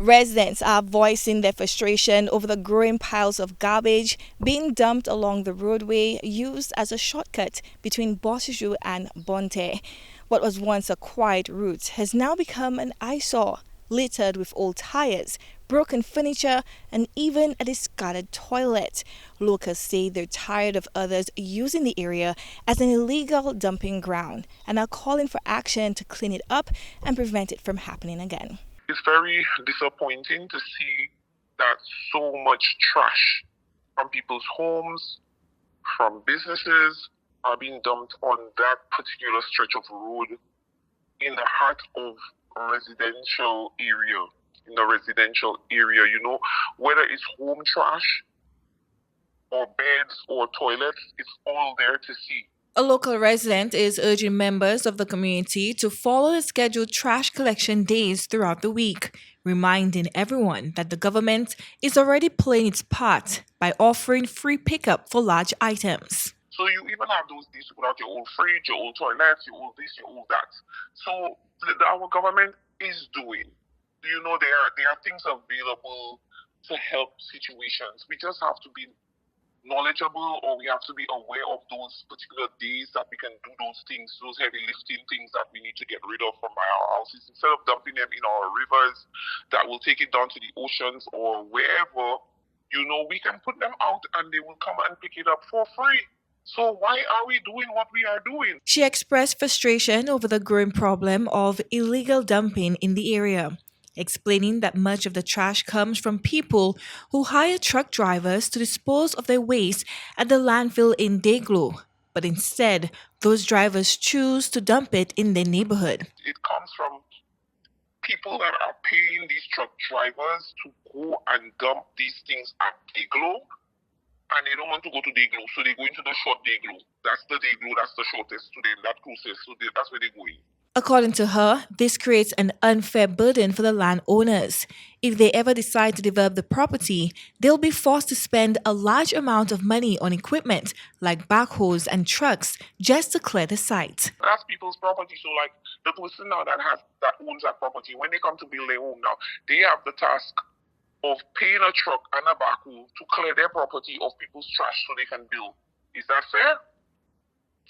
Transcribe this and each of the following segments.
Residents are voicing their frustration over the growing piles of garbage being dumped along the roadway used as a shortcut between Beausejour and Bonte. What was once a quiet route has now become an eyesore, littered with old tires, broken furniture, and even a discarded toilet. Locals say they're tired of others using the area as an illegal dumping ground and are calling for action to clean it up and prevent it from happening again. It's very disappointing to see that so much trash from people's homes, from businesses, are being dumped on that particular stretch of road in the heart of a residential area. Whether it's home trash or beds or toilets, it's all there to see. A local resident is urging members of the community to follow the scheduled trash collection days throughout the week, reminding everyone that the government is already playing its part by offering free pickup for large items. So you even have those days to put out your old fridge, your old toilets, your old this, your old that. So our government is doing. There are things available to help situations. We just have to be knowledgeable, or we have to be aware of those particular days that we can do those things, those heavy lifting things that we need to get rid of from our houses, instead of dumping them in our rivers that will take it down to the oceans or wherever. We can put them out and they will come and pick it up for free. So why are we doing what we are doing? She expressed frustration over the growing problem of illegal dumping in the area, explaining that much of the trash comes from people who hire truck drivers to dispose of their waste at the landfill in Deglo, but instead, those drivers choose to dump it in their neighborhood. It comes from people that are paying these truck drivers to go and dump these things at Deglo, and they don't want to go to Deglo, so they go into the short Deglo. That's the Deglo, that's the shortest to them, that closest, so that's where they go in. According to her, this creates an unfair burden for the landowners. If they ever decide to develop the property, they'll be forced to spend a large amount of money on equipment like backhoes and trucks just to clear the site. That's people's property. So like the person now that owns that property, when they come to build their home now, they have the task of paying a truck and a backhoe to clear their property of people's trash so they can build. Is that fair?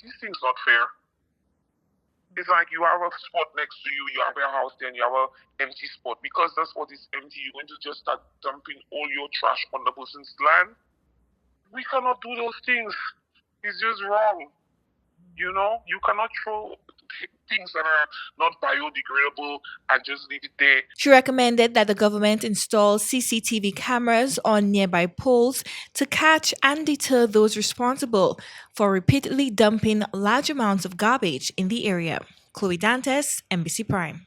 This thing's not fair. It's like you have a spot next to you, you have a house, then you have an empty spot. Because the spot is empty, you're going to just start dumping all your trash on the person's land. We cannot do those things. It's just wrong. You cannot throw things that are not biodegradable and just leave it there. She recommended that the government install CCTV cameras on nearby poles to catch and deter those responsible for repeatedly dumping large amounts of garbage in the area. Chloe Dantes, NBC Prime.